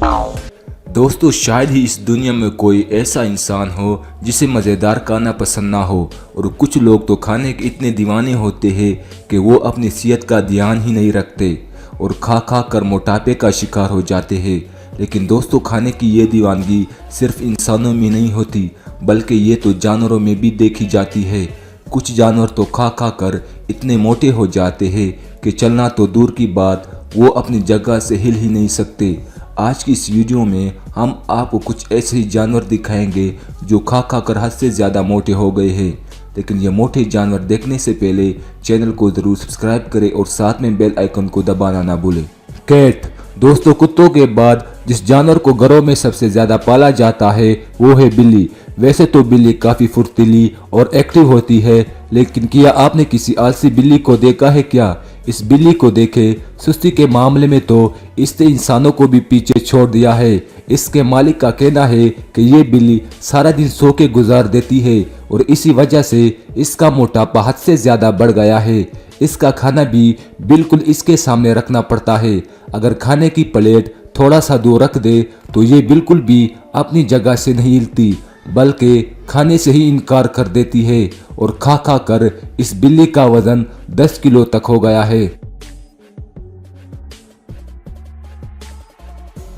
दोस्तों, शायद ही इस दुनिया में कोई ऐसा इंसान हो जिसे मज़ेदार खाना पसंद ना हो। और कुछ लोग तो खाने के इतने दीवाने होते हैं कि वो अपनी सेहत का ध्यान ही नहीं रखते और खा खा कर मोटापे का शिकार हो जाते हैं। लेकिन दोस्तों, खाने की ये दीवानगी सिर्फ इंसानों में नहीं होती, बल्कि ये तो जानवरों में भी देखी जाती है। कुछ जानवर तो खा खा कर इतने मोटे हो जाते हैं कि चलना तो दूर की बात, वो अपनी जगह से हिल ही नहीं सकते। आज की इस वीडियो में हम आपको कुछ ऐसे ही जानवर दिखाएंगे जो खा खा कर हद से ज़्यादा मोटे हो गए हैं। लेकिन ये मोटे जानवर देखने से पहले चैनल को ज़रूर सब्सक्राइब करें और साथ में बेल आइकन को दबाना ना भूलें। कैट, दोस्तों, कुत्तों के बाद जिस जानवर को घरों में सबसे ज़्यादा पाला जाता है वो है बिल्ली। वैसे तो बिल्ली काफ़ी फुर्तीली और एक्टिव होती है, लेकिन क्या आपने किसी आलसी बिल्ली को देखा है क्या? इस बिल्ली को देखे, सुस्ती के मामले में तो इसने इंसानों को भी पीछे छोड़ दिया है। इसके मालिक का कहना है कि ये बिल्ली सारा दिन सो के गुजार देती है और इसी वजह से इसका मोटापा हद से ज़्यादा बढ़ गया है। इसका खाना भी बिल्कुल इसके सामने रखना पड़ता है। अगर खाने की प्लेट थोड़ा सा दूर रख दे तो ये बिल्कुल भी अपनी जगह से नहीं हिलती, बल्कि खाने से ही इनकार कर देती है। और खा खा कर इस बिल्ली का वजन 10 किलो तक हो गया है।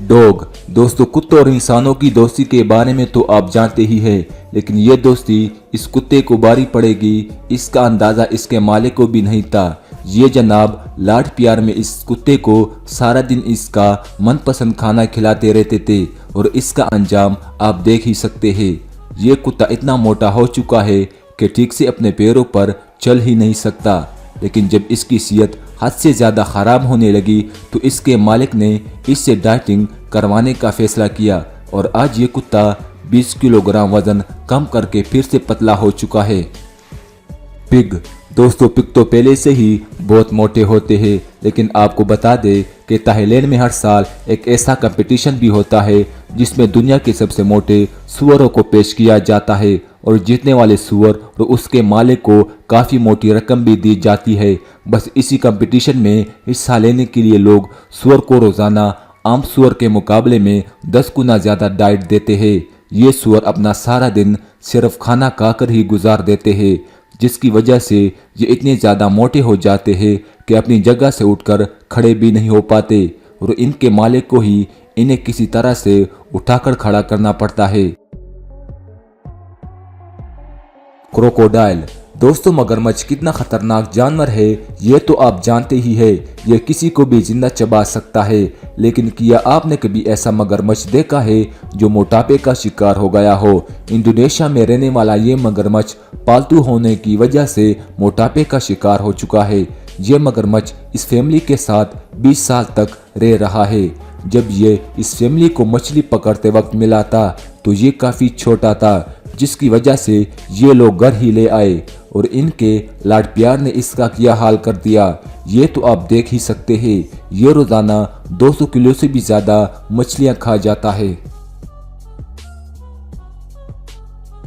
डॉग, दोस्तों, कुत्तों और इंसानों की दोस्ती के बारे में तो आप जानते ही हैं, लेकिन ये दोस्ती इस कुत्ते को भारी पड़ेगी, इसका अंदाज़ा इसके मालिक को भी नहीं था। ये जनाब लाड प्यार में इस कुत्ते को सारा दिन इसका मनपसंद खाना खिलाते रहते थे और इसका अंजाम आप देख ही सकते हैं। ये कुत्ता इतना मोटा हो चुका है कि ठीक से अपने पैरों पर चल ही नहीं सकता। लेकिन जब इसकी सेहत हद से ज़्यादा ख़राब होने लगी तो इसके मालिक ने इससे डाइटिंग करवाने का फैसला किया और आज ये कुत्ता 20 किलोग्राम वज़न कम करके फिर से पतला हो चुका है। पिग, दोस्तों, पिग तो पहले से ही बहुत मोटे होते हैं, लेकिन आपको बता दें कि थाईलैंड में हर साल एक ऐसा कंपटीशन भी होता है जिसमें दुनिया के सबसे मोटे सूअरों को पेश किया जाता है और जीतने वाले सूअर और उसके मालिक को काफ़ी मोटी रकम भी दी जाती है। बस इसी कंपटीशन में हिस्सा लेने के लिए लोग सूअर को रोज़ाना आम सूअर के मुकाबले में 10 गुना ज़्यादा डाइट देते हैं। ये सूअर अपना सारा दिन सिर्फ खाना खाकर ही गुजार देते हैं, जिसकी वजह से ये इतने ज़्यादा मोटे हो जाते हैं कि अपनी जगह से उठकर खड़े भी नहीं हो पाते और इनके मालिक को ही इन्हें किसी तरह से उठाकर खड़ा करना पड़ता है। क्रोकोडाइल, दोस्तों, मगरमच्छ कितना खतरनाक जानवर है ये तो आप जानते ही है। ये किसी को भी जिंदा चबा सकता है। लेकिन क्या आपने कभी ऐसा मगरमच्छ देखा है जो मोटापे का शिकार हो गया हो? इंडोनेशिया में रहने वाला ये मगरमच्छ पालतू होने की वजह से मोटापे का शिकार हो चुका है। ये मगरमच्छ इस फैमिली के साथ 20 साल तक रह रहा है। जब ये इस फैमिली को मछली पकड़ते वक्त मिला था तो ये काफ़ी छोटा था, जिसकी वजह से ये लोग घर ही ले आए और इनके लाड प्यार ने इसका क्या हाल कर दिया ये तो आप देख ही सकते हैं। ये रोज़ाना 200 किलो से भी ज़्यादा मछलियाँ खा जाता है।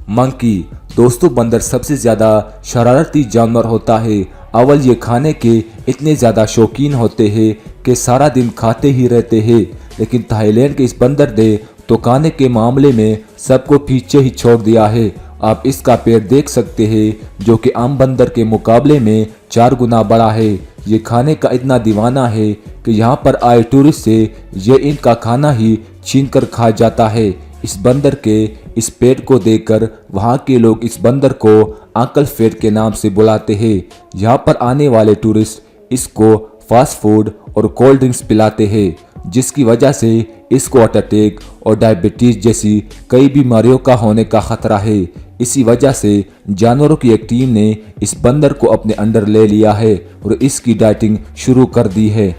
मंकी, दोस्तों, बंदर सबसे ज़्यादा शरारती जानवर होता है। अव्वल ये खाने के इतने ज़्यादा शौकीन होते हैं कि सारा दिन खाते ही रहते हैं, लेकिन थाईलैंड के इस बंदर ने तो खाने के मामले में सबको पीछे ही छोड़ दिया है। आप इसका पैर देख सकते हैं जो कि आम बंदर के मुकाबले में 4 गुना बड़ा है। ये खाने का इतना दीवाना है कि यहाँ पर आए टूरिस्ट से ये इनका खाना ही छीन कर खा जाता है। इस बंदर के इस पेट को देखकर वहाँ के लोग इस बंदर को अंकल फैट के नाम से बुलाते हैं। यहाँ पर आने वाले टूरिस्ट इसको फास्ट फूड और कोल्ड ड्रिंक्स पिलाते हैं, जिसकी वजह से इसको हार्ट अटैक और डायबिटीज जैसी कई बीमारियों का होने का खतरा है। इसी वजह से जानवरों की एक टीम ने इस बंदर को अपने अंडर ले लिया है और इसकी डाइटिंग शुरू कर दी है।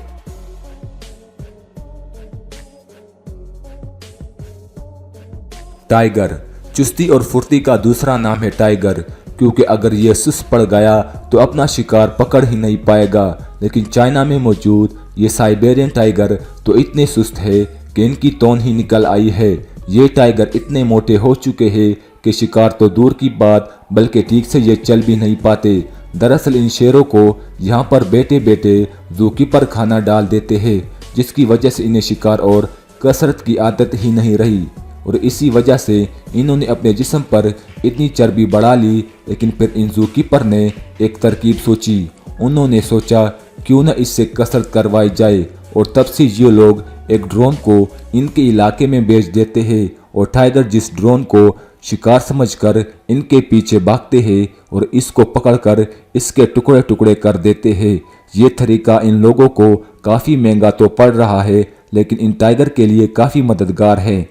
टाइगर, चुस्ती और फुर्ती का दूसरा नाम है टाइगर, क्योंकि अगर ये सुस्त पड़ गया तो अपना शिकार पकड़ ही नहीं पाएगा। लेकिन चाइना में मौजूद ये साइबेरियन टाइगर तो इतने सुस्त है कि इनकी तौन ही निकल आई है। ये टाइगर इतने मोटे हो चुके हैं कि शिकार तो दूर की बात, बल्कि ठीक से ये चल भी नहीं पाते। दरअसल इन शेरों को यहाँ पर बैठे बैठे ज़ूकीपर खाना डाल देते हैं, जिसकी वजह से इन्हें शिकार और कसरत की आदत ही नहीं रही और इसी वजह से इन्होंने अपने जिस्म पर इतनी चर्बी बढ़ा ली। लेकिन फिर इन ज़ूकीपर ने एक तरकीब सोची। उन्होंने सोचा क्यों न इससे कसरत करवाई जाए और तब से ये लोग एक ड्रोन को इनके इलाके में भेज देते हैं और टाइगर जिस ड्रोन को शिकार समझकर इनके पीछे भागते हैं और इसको पकड़कर इसके टुकड़े टुकड़े कर देते हैं। ये तरीका इन लोगों को काफ़ी महंगा तो पड़ रहा है, लेकिन इन टाइगर के लिए काफ़ी मददगार है।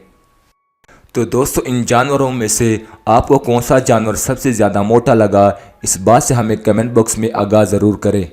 तो दोस्तों, इन जानवरों में से आपको कौन सा जानवर सबसे ज़्यादा मोटा लगा, इस बात से हमें कमेंट बॉक्स में आगाह ज़रूर करें।